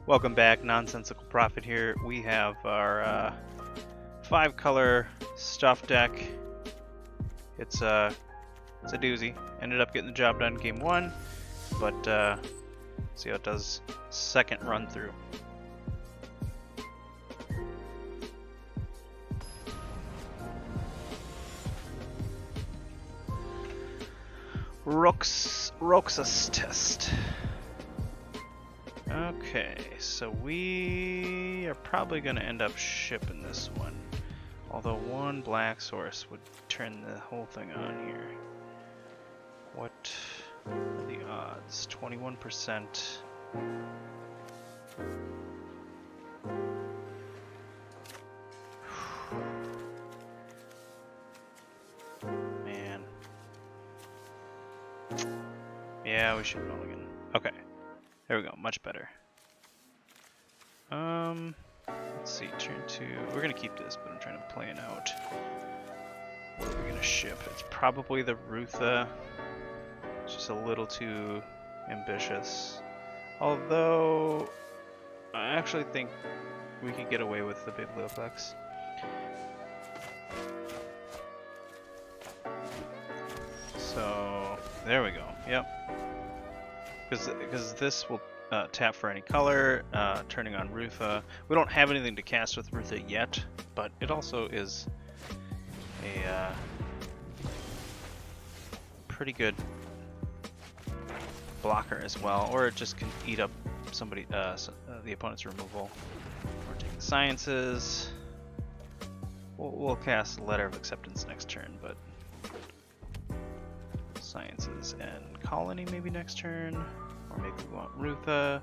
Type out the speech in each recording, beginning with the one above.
Welcome back, Nonsensical Prophet here. We have our 5-color stuff deck. It's a doozy. Ended up getting the job done game 1, but see how it does second run through. Roxas test. Okay, so we are probably going to end up shipping this one. Although one black source would turn the whole thing on here. What are the odds? 21%. Man. Yeah, we should mulligan. Okay. There we go, much better. Let's see, turn 2. We're gonna keep this, but I'm trying to plan out what we're gonna ship. It's probably the Rutha. It's just a little too ambitious. Although, I actually think we could get away with the Biblioplex. So, there we go, yep. Because this will tap for any color, turning on Rutha. We don't have anything to cast with Rutha yet, but it also is a pretty good blocker as well, or it just can eat up somebody, the opponent's removal. We're taking Sciences. We'll cast Letter of Acceptance next turn, but Sciences and Colony maybe next turn, or maybe we want Rutha.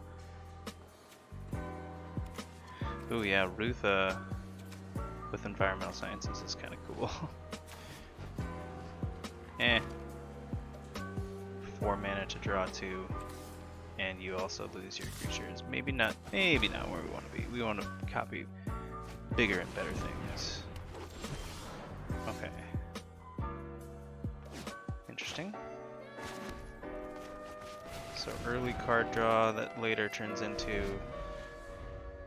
Ooh yeah, Rutha with Environmental Sciences is kind of cool. 4 mana to draw 2, and you also lose your creatures. Maybe not where we want to be. We want to copy bigger and better things. Okay. Interesting. So early card draw that later turns into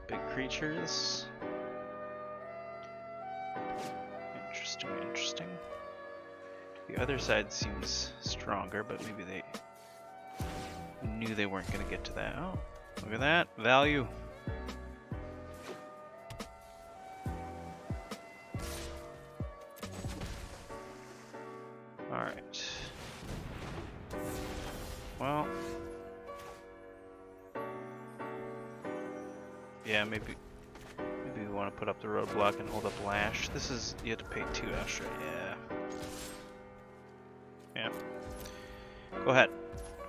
big creatures. Interesting, interesting. The other side seems stronger, but maybe they knew they weren't going to get to that. Oh, look at that. Value. Alright. Well. Yeah, maybe we want to put up the roadblock and hold up Lash. This is, you have to pay 2 extra. Yeah. Yeah. Go ahead.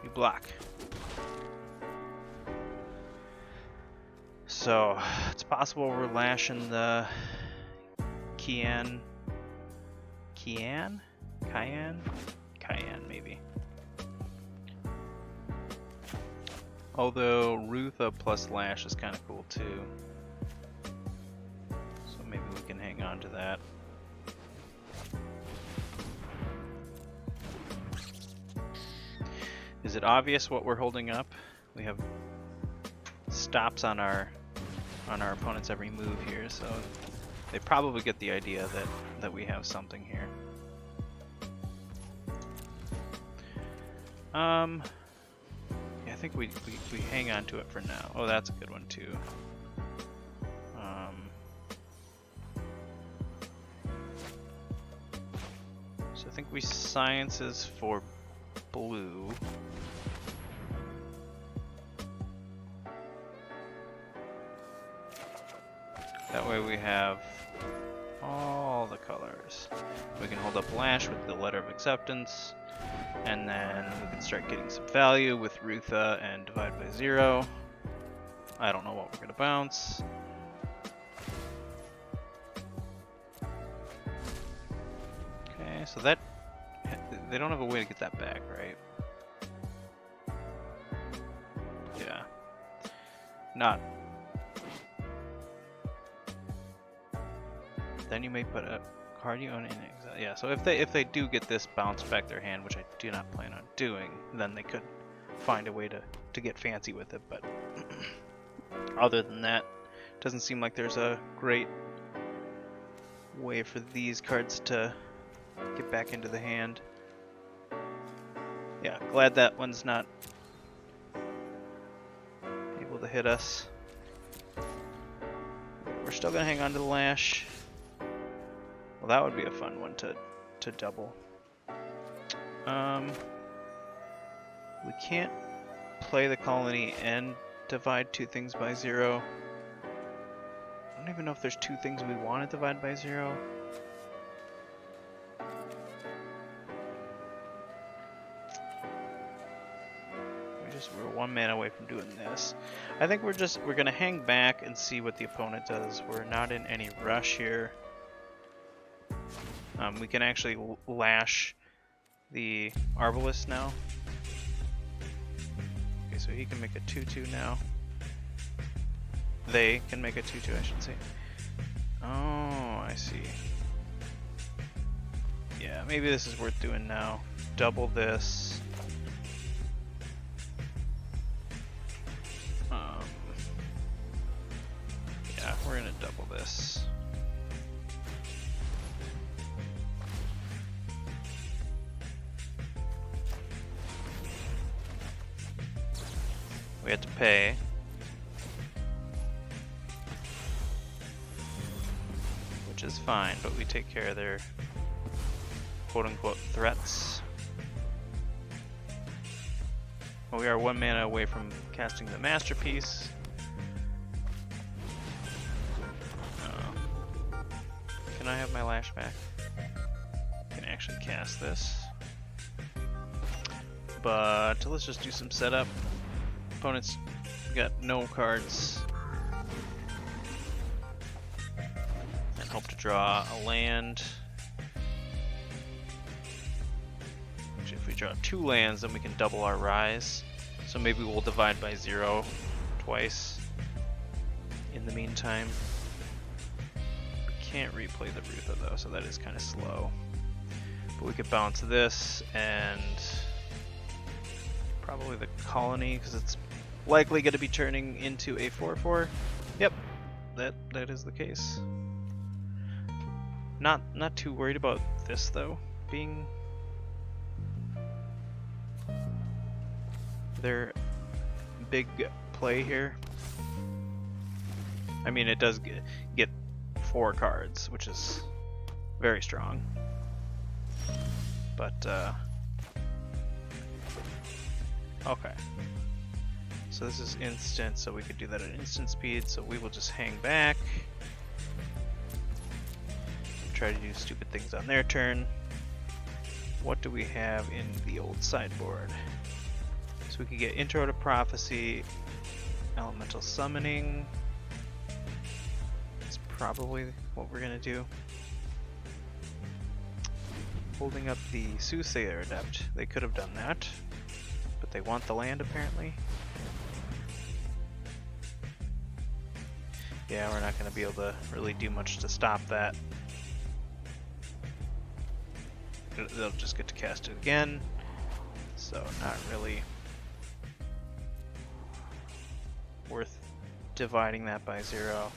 You block. So, it's possible we're lashing the Cayenne maybe. Although Rutha plus Lash is kind of cool too. So maybe we can hang on to that. Is it obvious what we're holding up? We have stops on our opponent's every move here, so they probably get the idea that we have something here. Yeah, I think we hang on to it for now. Oh, that's a good one too. So I think we Sciences for blue. That way we have all the colors. We can hold up Lash with the Letter of Acceptance, and then we can start getting some value with Rutha and divide by 0. I don't know what we're going to bounce. Okay, so that, they don't have a way to get that back, right? Yeah. Not. Then you may put a card you own in exile. Yeah, so if they do get this bounced back their hand, which I do not plan on doing, then they could find a way to to get fancy with it, but other than that, doesn't seem like there's a great way for these cards to get back into the hand. Yeah, glad that one's not able to hit us. We're still gonna hang on to the lash. Well, that would be a fun one to double. We can't play the colony and divide two things by 0. I don't even know if there's two things we want to divide by 0. We're 1 mana away from doing this. I think we're gonna hang back and see what the opponent does. We're not in any rush here. We can actually lash the Arbalest now. Okay, so he can make a 2/2 now. They can make a 2/2, I should say. Oh, I see. Yeah, maybe this is worth doing now. Double this. Yeah, we're gonna double this. We have to pay. Which is fine, but we take care of their quote-unquote threats. Well, we are 1 mana away from casting the Masterpiece. Can I have my lash back? I can actually cast this. But let's just do some setup. Opponent's got no cards. And hope to draw a land. Actually, if we draw 2 lands, then we can double our rise. So maybe we'll divide by 0 twice in the meantime. Can't replay the Rutha though, so that is kind of slow. But we could bounce this and probably the colony because it's likely going to be turning into a 4/4. Yep, that is the case. Not too worried about this though being their big play here. I mean, it does get 4 cards, which is very strong. But, okay. So this is instant, so we could do that at instant speed, so we will just hang back. Try to do stupid things on their turn. What do we have in the old sideboard? So we could get Intro to Prophecy, Elemental Summoning. Probably what we're gonna do. Holding up the Soothsayer Adept. They could have done that, but they want the land apparently. Yeah, we're not gonna be able to really do much to stop that. They'll just get to cast it again, so not really worth dividing that by 0.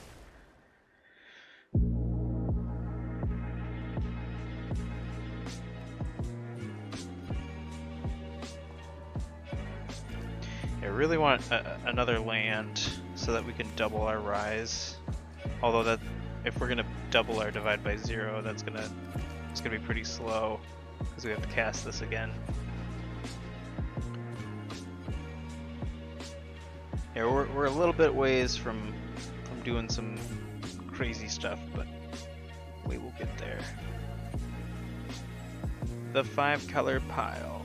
I really want another land so that we can double our rise. Although that, if we're gonna double our divide by 0, it's gonna be pretty slow because we have to cast this again. Yeah, we're a little bit ways from doing some crazy stuff, but we will get there. The 5-color pile.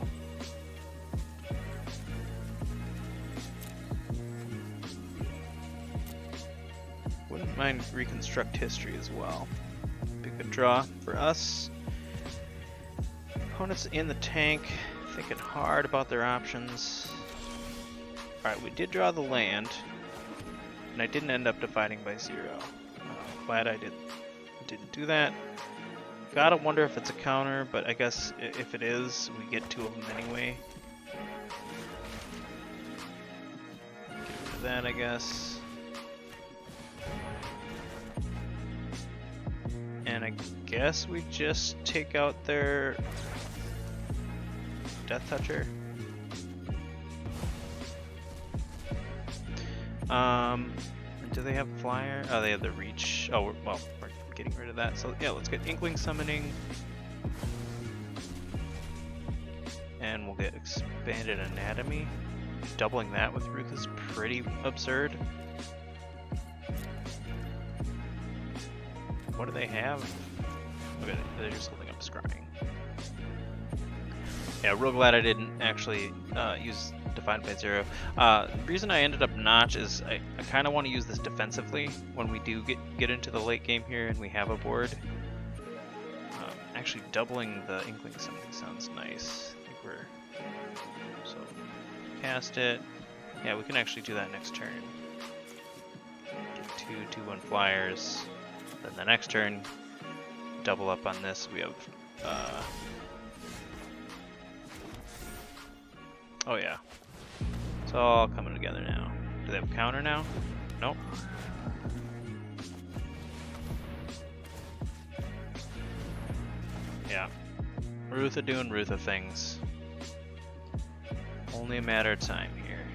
Wouldn't mind Reconstruct History as well. Be a good draw for us. Opponents in the tank, thinking hard about their options. Alright, we did draw the land, and I didn't end up dividing by 0. Glad I didn't do that. Gotta wonder if it's a counter, but I guess if it is, we get 2 of them anyway. that, I guess. And I guess we just take out their Death Toucher. Do they have Flyer? Oh, they have the Reach. Oh, we're getting rid of that. So yeah, let's get Inkling Summoning. And we'll get Expanded Anatomy. Doubling that with Ruth is pretty absurd. What do they have? Okay, they're just holding up Scrying. Yeah, real glad I didn't actually use Defined by Zero. The reason I ended up Notch is I kind of want to use this defensively when we do get into the late game here and we have a board. Actually, doubling the Inkling Summoning sounds nice. I think we're... So, cast it. Yeah, we can actually do that next turn. Get 2/2/1 flyers. Then the next turn, double up on this. We have... oh yeah. It's all coming together now. Do they have counter now? Nope. Yeah. Rutha doing Rutha things. Only a matter of time here.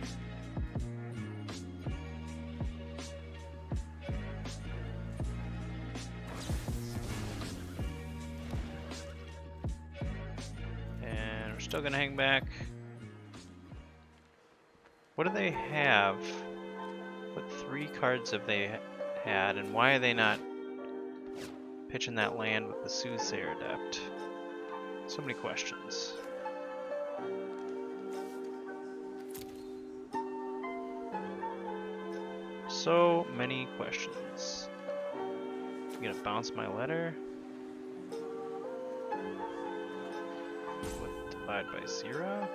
And we're still gonna hang back. What do they have? What 3 cards have they had, and why are they not pitching that land with the Soothsayer Adept? So many questions. So many questions. You gonna bounce my letter? With Divide by 0?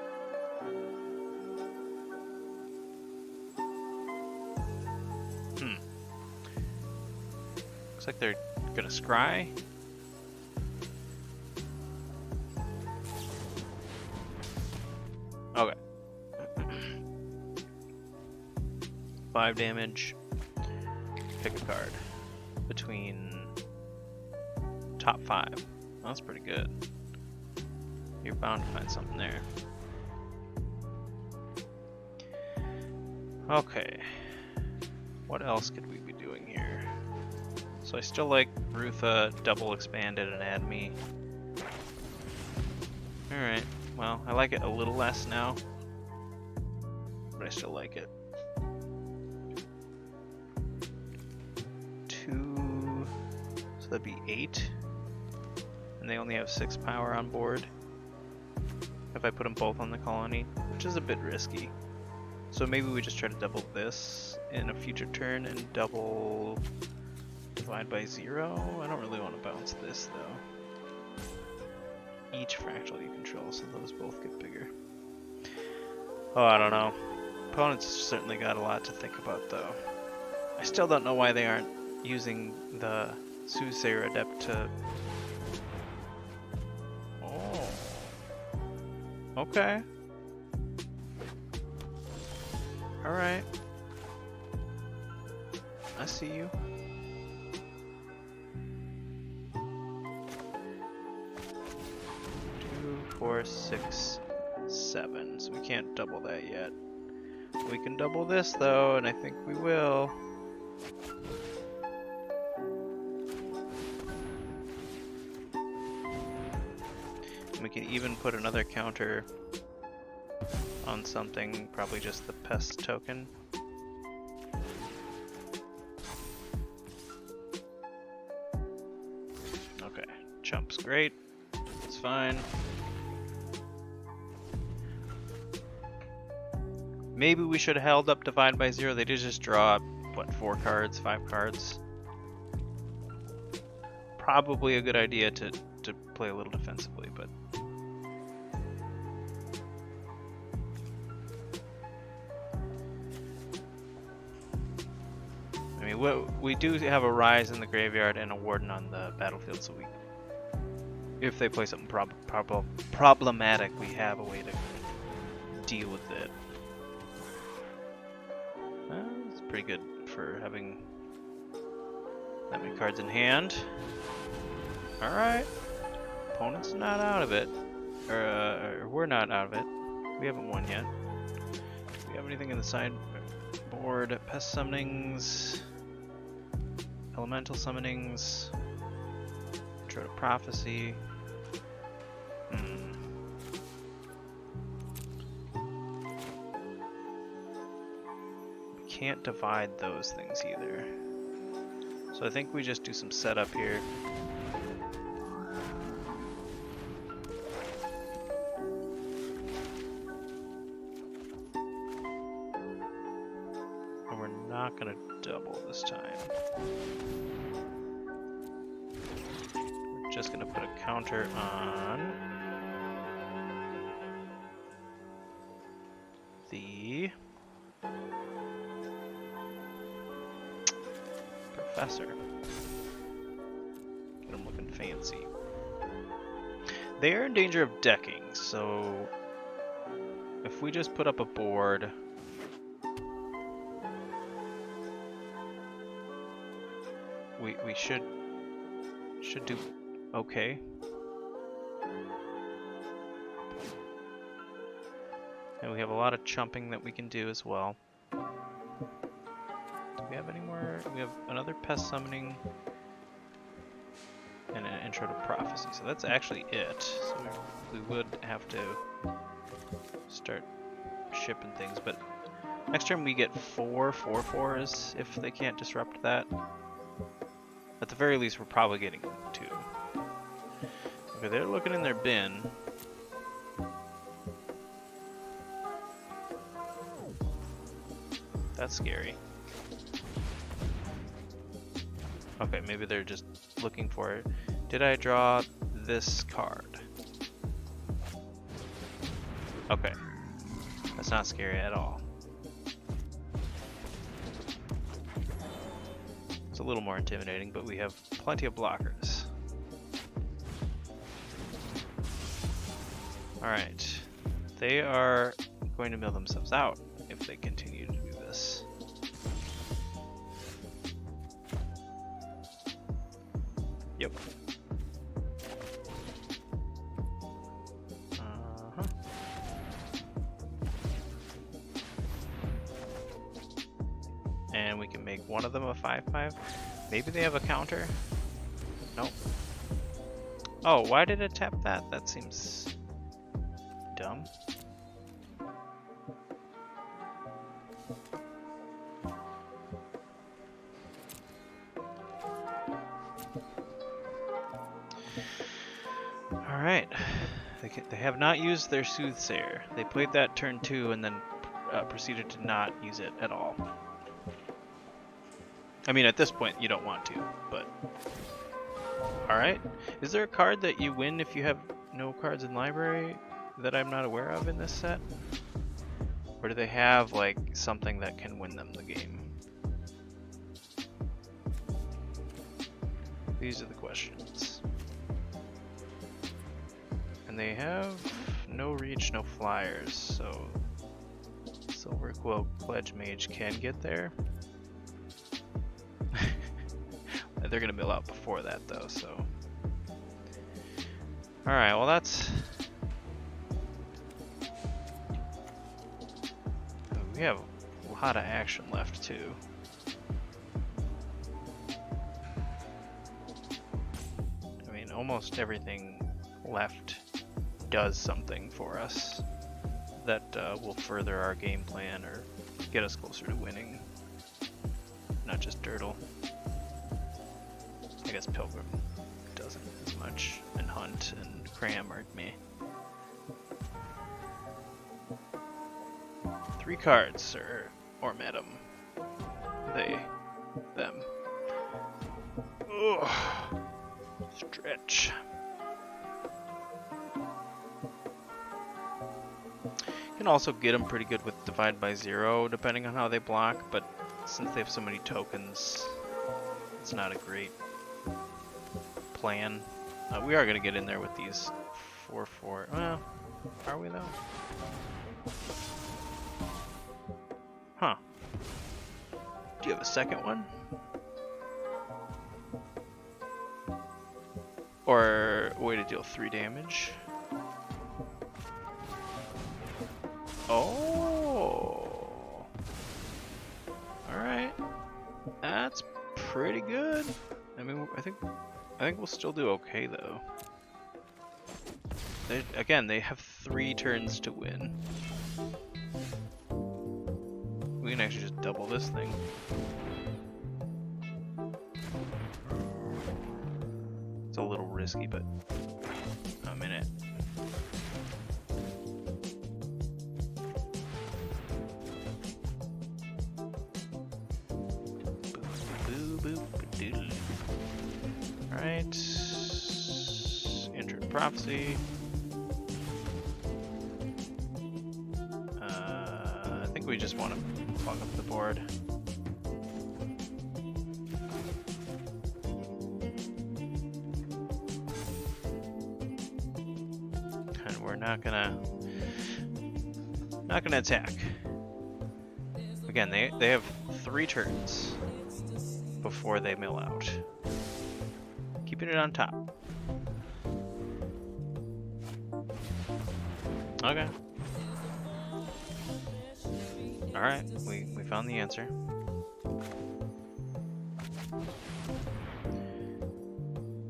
Looks like they're gonna scry. Okay. 5 damage. Pick a card. Between top 5. Well, that's pretty good. You're bound to find something there. Okay. What else could we be doing here? So I still like Rutha double expanded anatomy. Alright, well, I like it a little less now, but I still like it. 2, so that'd be 8, and they only have 6 power on board. If I put them both on the colony, which is a bit risky. So maybe we just try to double this in a future turn and double Divide by 0. I don't really want to bounce this though. Each fractal you control, so those both get bigger. Oh, I don't know. Opponents certainly got a lot to think about though. I still don't know why they aren't using the Soothsayer Adept to... Oh. Okay. Alright. I see you. 4, 6, 7. So we can't double that yet. We can double this though, and I think we will. And we can even put another counter on something, probably just the pest token. Okay, chump's great. It's fine. Maybe we should have held up Divide by 0. They did just draw, what, 4 cards, 5 cards? Probably a good idea to play a little defensively, but... I mean, we do have a Rise in the graveyard and a Warden on the battlefield, so we... If they play something problematic, we have a way to deal with it. pretty good for having that many cards in hand. Alright. Opponent's not out of it. Or we're not out of it. We haven't won yet. Do we have anything in the sideboard? Pest summonings. Elemental summonings. Intro to Prophecy. We can't divide those things either. So I think we just do some setup here. And we're not gonna double this time. We're just gonna put a counter on the Professor. Get him looking fancy. They are in danger of decking, so if we just put up a board, we should do okay. And we have a lot of chumping that we can do as well. Do we have any more? We have another pest summoning and an intro to prophecy. So that's actually it. So we would have to start shipping things. But next turn we get 4/4/4s if they can't disrupt that. At the very least, we're probably getting 2. Okay, they're looking in their bin. That's scary. Okay, maybe they're just looking for it. Did I draw this card? Okay. That's not scary at all. It's a little more intimidating, but we have plenty of blockers. Alright. They are going to mill themselves out if they continue to do this. Yep. And we can make one of them a 5/5. Maybe they have a counter? Nope. Oh, why did it tap that? That seems dumb. Alright. They have not used their Soothsayer. They played that turn 2 and then proceeded to not use it at all. I mean, at this point, you don't want to, but... Alright. Is there a card that you win if you have no cards in library that I'm not aware of in this set? Or do they have, like, something that can win them the game? These are the questions. And they have no reach, no flyers, so... Silver Quill Pledge Mage can get there. They're gonna mill out before that though, so. Alright, well that's... We have a lot of action left too. I mean, almost everything left does something for us that will further our game plan or get us closer to winning. Not just Dirtle. I guess Pilgrim doesn't as much, and Hunt and Cram are me. 3 cards, sir, or madam. They, them. Ugh. Stretch. You can also get them pretty good with Divide by 0, depending on how they block, but since they have so many tokens, it's not a great plan. We are going to get in there with these 4/4. Well, are we though? Huh. Do you have a second one? Or a way to deal 3 damage? Oh. Alright. That's pretty good. I mean, I think we'll still do okay though. Again, they have 3 turns to win. We can actually just double this thing. It's a little risky, but I'm in it. Alright. Injured Prophecy. I think we just want to plug up the board. And we're not gonna attack. Again, they have 3 turns before they mill out. Keeping it on top. Okay. Alright, we found the answer.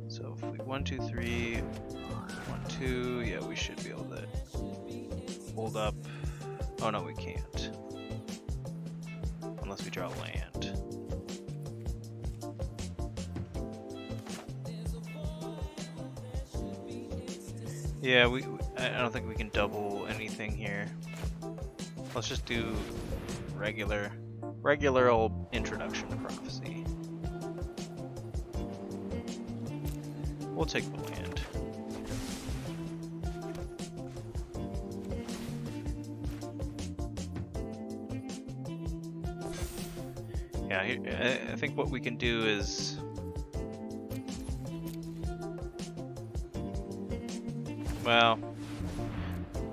So if we 1, 2, 3, 1, 2, yeah, we should be able to hold up. Oh no, we can't. Unless we draw land. Yeah, I don't think we can double anything here. Let's just do regular old Introduction to Prophecy. We'll take the land. Yeah, I think what we can do is well,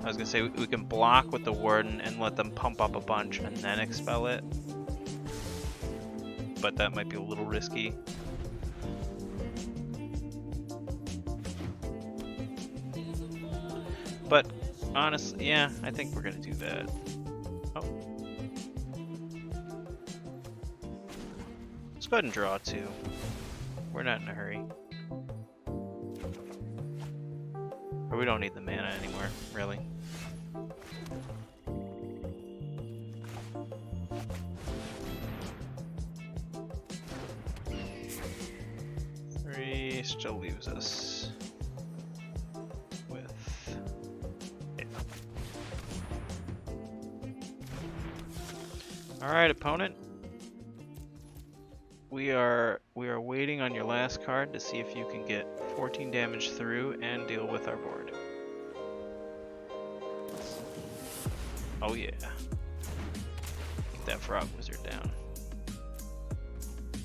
I was gonna say we can block with the Warden and let them pump up a bunch and then expel it, but that might be a little risky. But honestly, yeah, I think we're gonna do that. Oh, let's go ahead and draw 2. We're not in a hurry. Or we don't need the mana anymore, really. Three still leaves us with 8. Alright, opponent. We are waiting on your last card to see if you can get 14 damage through and deal with our board. Oh yeah. Get that frog wizard down.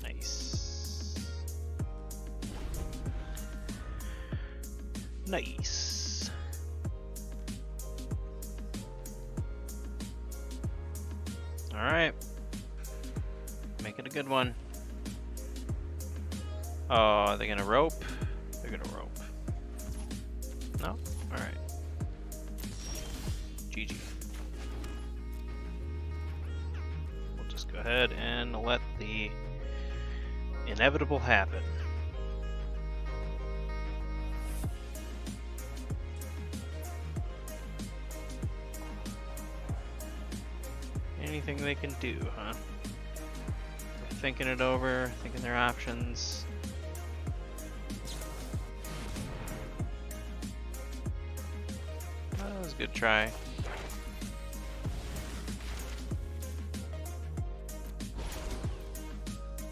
Nice. Nice. Alright. Make it a good one. Oh, are they gonna rope? They're gonna rope. No? Alright. GG. We'll just go ahead and let the inevitable happen. Anything they can do, huh? They're thinking it over, thinking their options. That was a good try.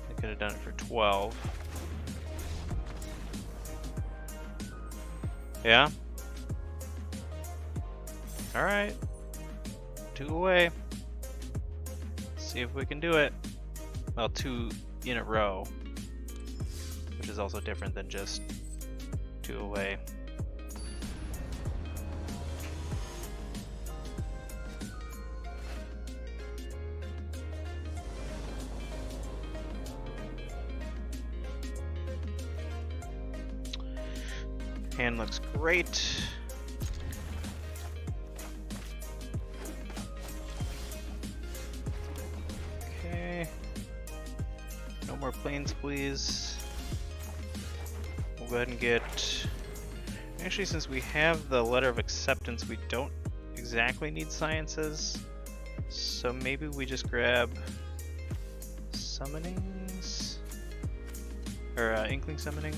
They could have done it for 12. Yeah? Alright. 2 away. See if we can do it. Well, 2 in a row, which is also different than just 2 away. Hand looks great. Okay. No more planes, please. We'll go ahead and get... Actually, since we have the letter of acceptance, we don't exactly need sciences. So maybe we just grab summonings? Or inkling summoning?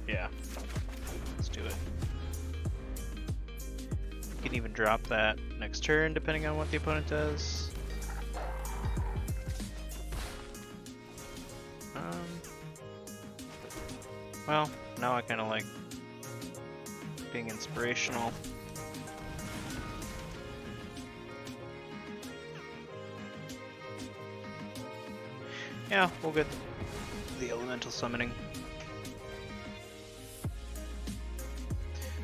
Yeah, let's do it. You can even drop that next turn depending on what the opponent does. Well, now I kind of like being inspirational. Yeah, we'll get the elemental summoning.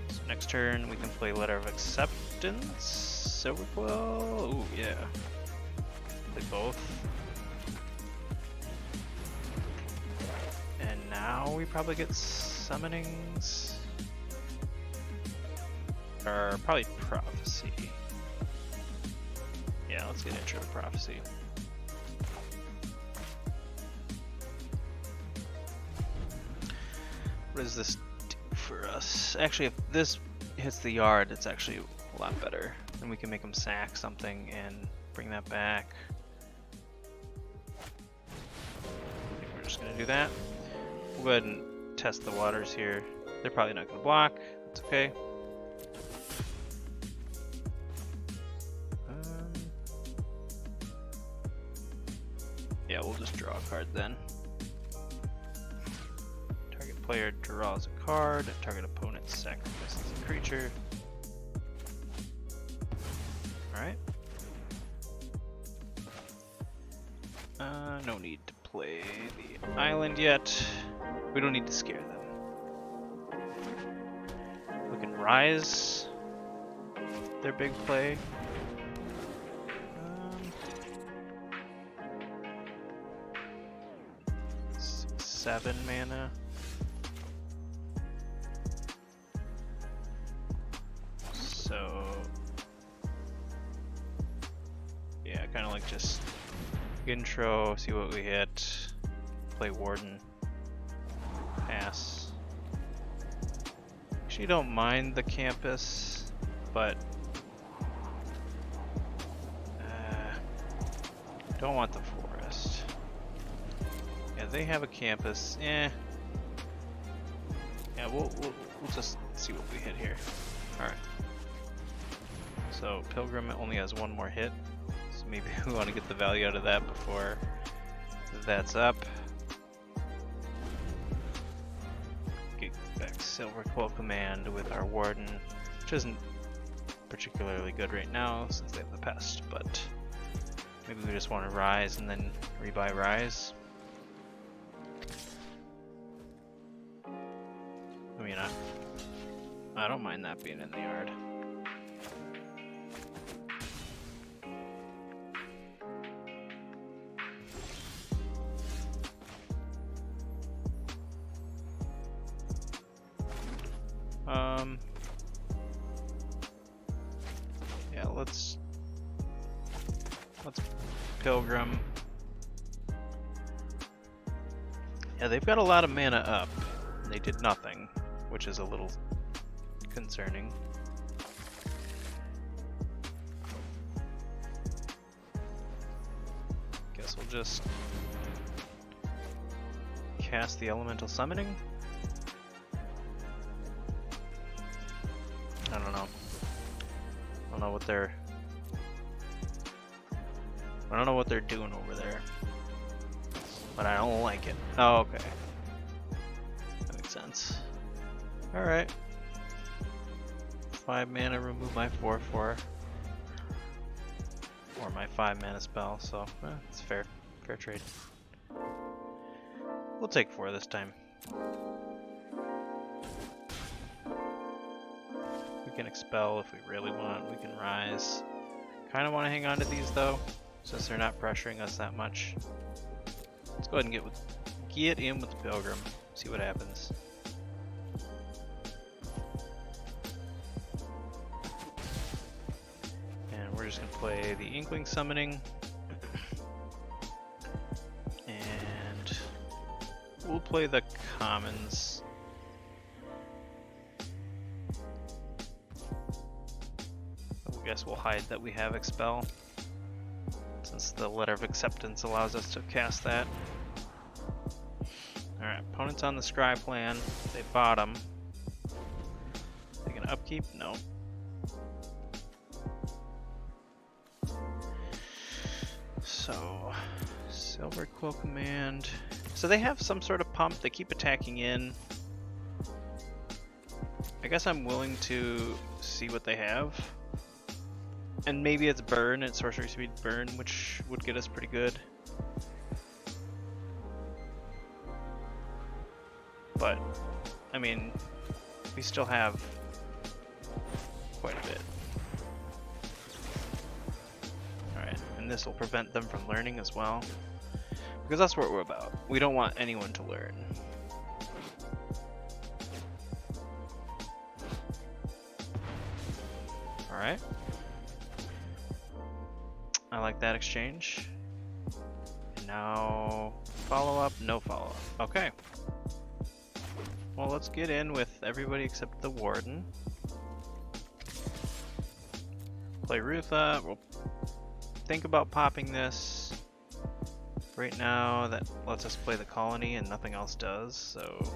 So next turn we can play Letter of Acceptance, Silverquill. Ooh, yeah. Play both. And now we probably get summonings. Or probably Prophecy. Yeah, let's get Intro to Prophecy. What does this do for us? Actually, if this hits the yard, it's actually a lot better. Then we can make them sack something and bring that back. I think we're just going to do that. We'll go ahead and test the waters here. They're probably not going to block. That's okay. Yeah, we'll just draw a card then. Player draws a card, target opponent sacrifices a creature. Alright. No need to play the island yet. We don't need to scare them. We can rise their big play. 7 mana. So yeah, kind of like just intro, see what we hit, play Warden, pass. Actually don't mind the campus, but don't want the forest. Yeah, they have a campus. Yeah, we'll just see what we hit here. Alright. So Pilgrim only has one more hit, so maybe we want to get the value out of that before that's up. Get back Silverquill Command with our Warden, which isn't particularly good right now since they have the pest, but maybe we just want to Rise and then rebuy Rise. I mean, I don't mind that being in the yard. Yeah, let's Pilgrim. Yeah, they've got a lot of mana up. They did nothing, which is a little concerning. Guess we'll just cast the Elemental Summoning. I don't know. I don't know what they're doing over there. But I don't like it. Oh, okay. That makes sense. Alright. 5 mana, remove my 4/4. Or my 5 mana spell, so it's fair. Fair trade. We'll take 4 this time. We can expel if we really want. We can rise. Kind of want to hang on to these though, since they're not pressuring us that much. Let's go ahead and get in with the Pilgrim. See what happens. And we're just gonna play the Inkling Summoning. And we'll play the commons. I guess we'll hide that we have Expel, since the letter of acceptance allows us to cast that. Alright, opponents on the scry plan. They bottom. They gonna upkeep? No. So, Silver Quill Command. So they have some sort of pump. They keep attacking in. I guess I'm willing to see what they have. And maybe it's burn, it's sorcery speed burn, which would get us pretty good. But, I mean, we still have quite a bit. Alright, and this will prevent them from learning as well. Because that's what we're about. We don't want anyone to learn. Alright. I like that exchange. And now, follow up, no follow up. Okay. Well, let's get in with everybody except the Warden. Play Rutha. We'll think about popping this. Right now, that lets us play the Colony and nothing else does, so...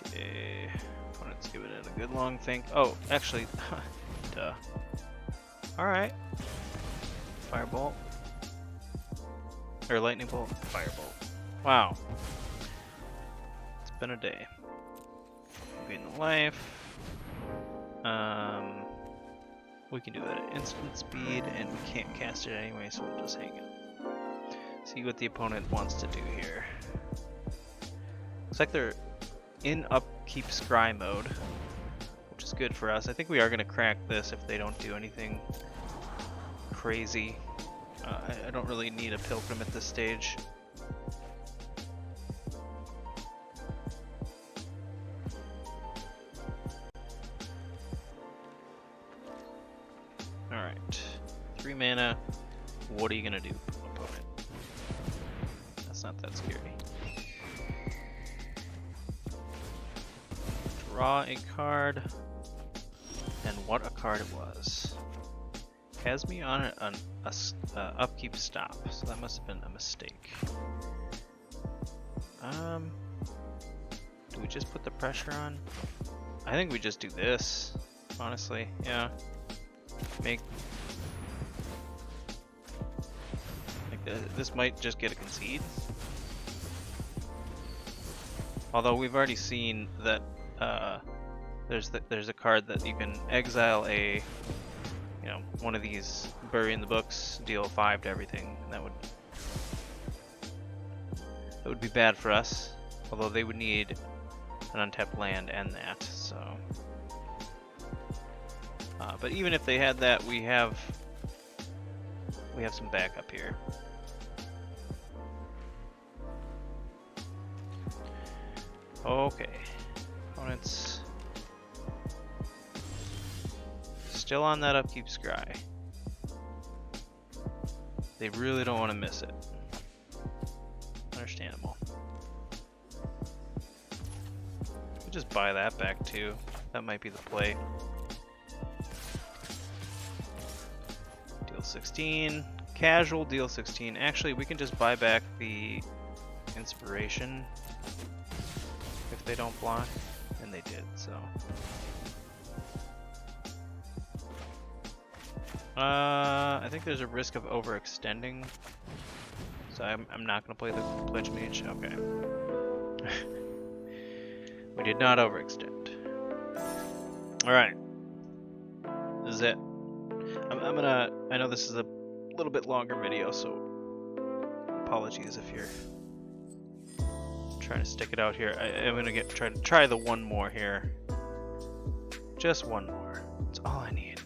Okay. Opponent's giving it a good long think. Oh, actually, duh. Alright. Firebolt. Or Lightning Bolt, Firebolt. Wow. It's been a day. Gain the life. We can do it at instant speed, and we can't cast it anyway, so we'll just hang it. See what the opponent wants to do here. Looks like they're in upkeep scry mode, which is good for us. I think we are going to crack this if they don't do anything crazy. I don't really need a Pilgrim at this stage. Alright. 3 mana. What are you gonna do, opponent? That's not that scary. Draw a card. And what a card it was. Has me on an upkeep stop, so that must have been a mistake. Do we just put the pressure on? I think we just do this, honestly. Yeah. This might just get a concede. Although we've already seen that there's a card that you can exile a, you know, one of these, bury in the books, deal 5 to everything, and that would be bad for us. Although they would need an untapped land and that, so. But even if they had that, we have some backup here. Okay, opponents still on that upkeep scry. They really don't want to miss it. Understandable. We'll just buy that back too. That might be the play. Deal 16. Casual, deal 16. Actually, we can just buy back the inspiration if they don't block. And they did, so. I think there's a risk of overextending. So I'm not going to play the Pledge Mage. Okay. We did not overextend. Alright. This is it. I know this is a little bit longer video, so apologies if you're trying to stick it out here. I'm gonna try the one more here. Just one more. That's all I need.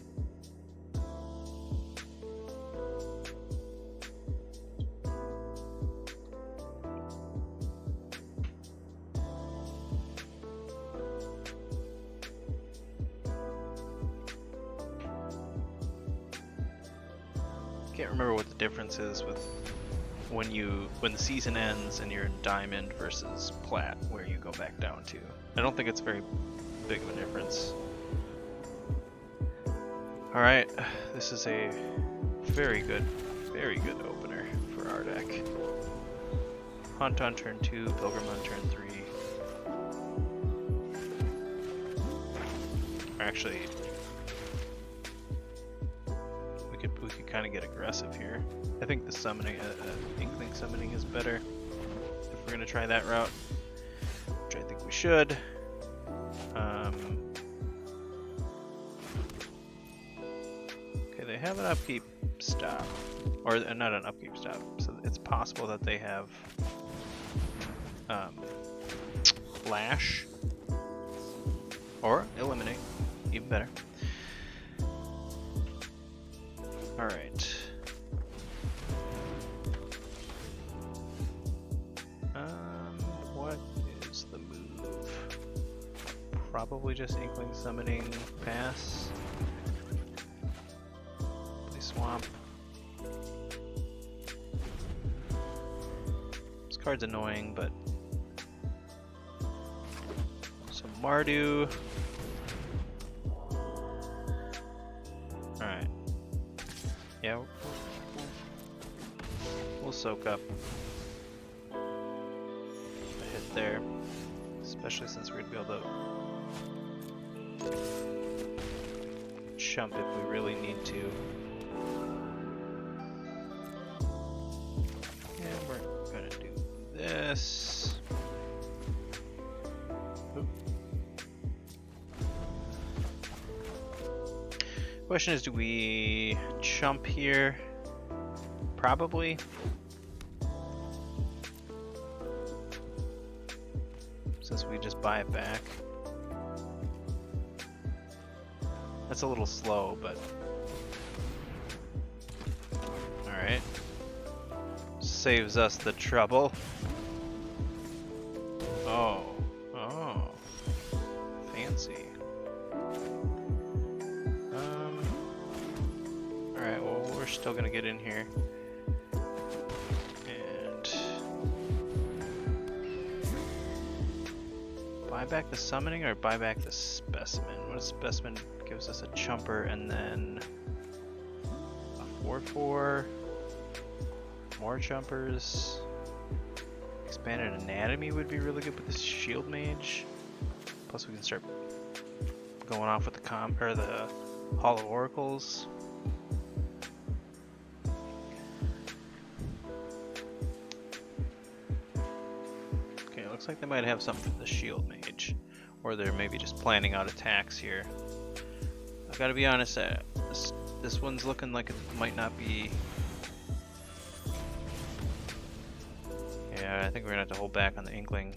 can't remember what the difference is with when the season ends and you're in diamond versus plat, where you go back down to. I don't think it's very big of a difference. All right, this is a very good opener for our deck. Hunt on turn 2, Pilgrim on turn 3. Actually, we could kind of get aggressive here. I think the summoning, Inkling summoning is better if we're gonna try that route, which I think we should. Okay, they have an upkeep stop, or not an upkeep stop, so it's possible that they have Flash or Eliminate, even better. Alright. What is the move? Probably just Inkling summoning, pass. Play swamp. This card's annoying, but some Mardu. Alright. Yeah, we'll soak up a hit there, especially since we're gonna be able to chump if we really need to. And we're gonna do this. Oop. Question is, do we chump here? Probably. Since we just buy it back. That's a little slow, but alright. Saves us the trouble. Oh. Oh. Fancy. Alright, well, we're still gonna get in here. And buy back the summoning or buy back the specimen? What if specimen gives us a chumper and then a 4/4, more chumpers. Expanded anatomy would be really good with the shield mage. Plus we can start going off with the the Hall of Oracles. Okay, it looks like they might have something for the shield mage, or they're maybe just planning out attacks here. I gotta be honest, this one's looking like it might not be. Yeah, I think we're gonna have to hold back on the Inkling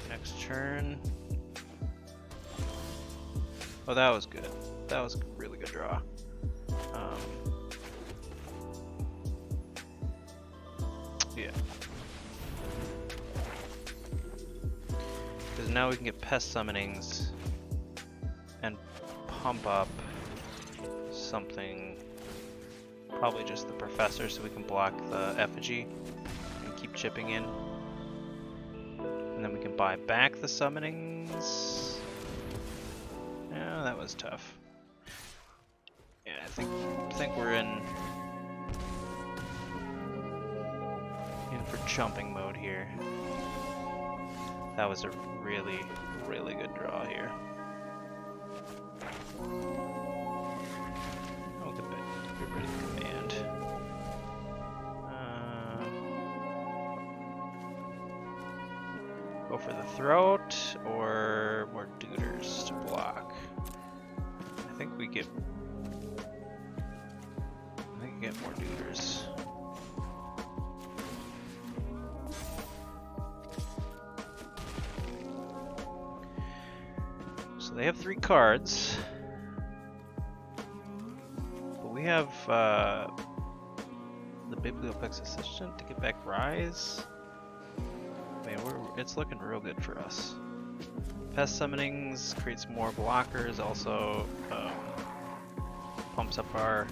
next turn. Oh, that was good. That was a really good draw. Yeah. Because now we can get pest summonings and pump up something, probably just the professor, so we can block the effigy and keep chipping in. And then we can buy back the summonings. Yeah, that was tough. Yeah, I think we're in for chumping mode here. That was a really, really good draw here. Oh, good bit. Get ready for command. Go for the throat or more duders to block. I think we get more duders. So they have 3 cards, but we have the Bibliopex Assistant to get back Rise. Man, it's looking real good for us. Pest summonings creates more blockers, also pumps up our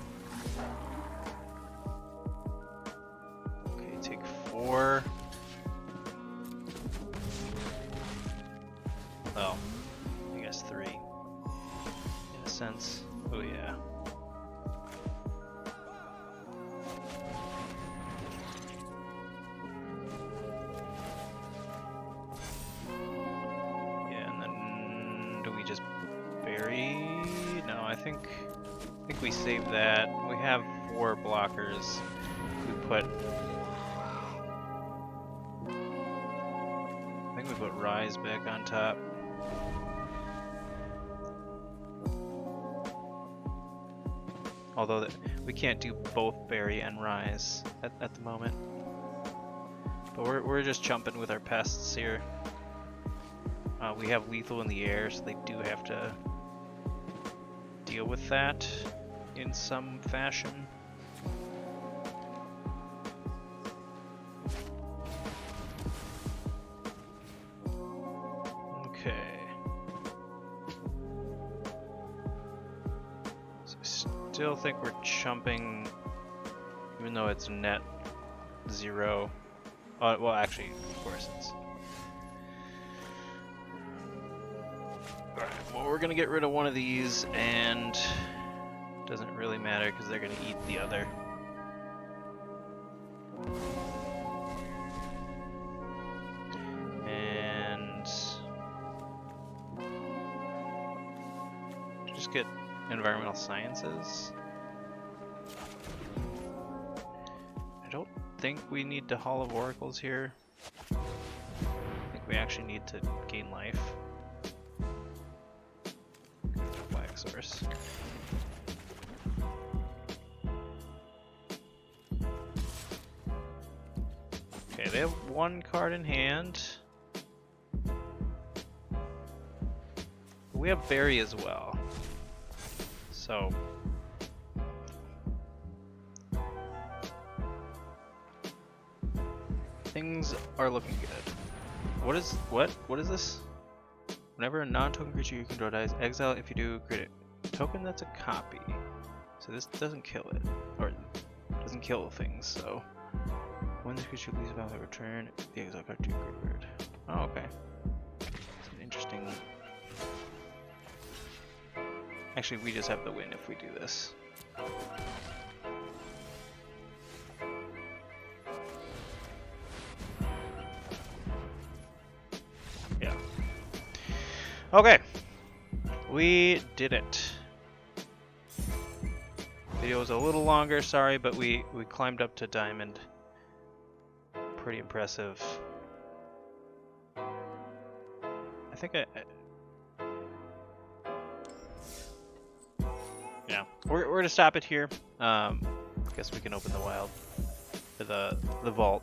4. Well, I guess 3 in a sense. Oh yeah. Yeah, and then do we just bury? No, I think we save that. We have 4 blockers. We put. I think we put Rise back on top. Although we can't do both Bury and Rise at the moment. But we're just chumping with our pests here. We have lethal in the air, so they do have to deal with that in some fashion. Okay. So I still think we're chumping, even though it's net 0. Well, actually, of course it's. Alright, well, we're gonna get rid of one of these, and it doesn't really matter because they're gonna eat the other. And just get environmental sciences. I don't think we need the Hall of Oracles here. I think we actually need to gain life. Flag source. Okay, they have 1 card in hand. We have Bury as well. So things are looking good. What is this? Whenever a non-token creature you control dies, exile. If you do, create a token that's a copy. So this doesn't kill it, or doesn't kill things. So when this creature leaves value, return the exile card to your graveyard. Oh, okay. That's an interesting. Actually, we just have the win if we do this. Yeah. Okay. We did it. Video was a little longer, sorry, but we climbed up to Diamond. Pretty impressive. I think yeah, we're gonna stop it here. I guess we can open the wild, the vault.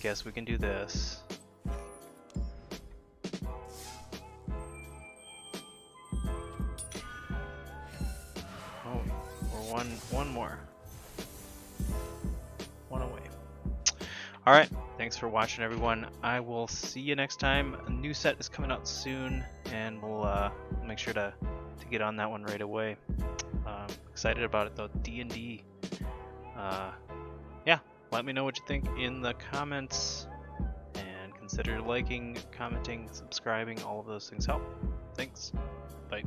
Guess we can do this. Oh, we're one more. One away. All right. Thanks for watching, everyone. I will see you next time. A new set is coming out soon, and we'll make sure to get on that one right away. Excited about it though. D&D. Yeah, let me know what you think in the comments, and consider liking, commenting, subscribing. All of those things help. Thanks. Bye.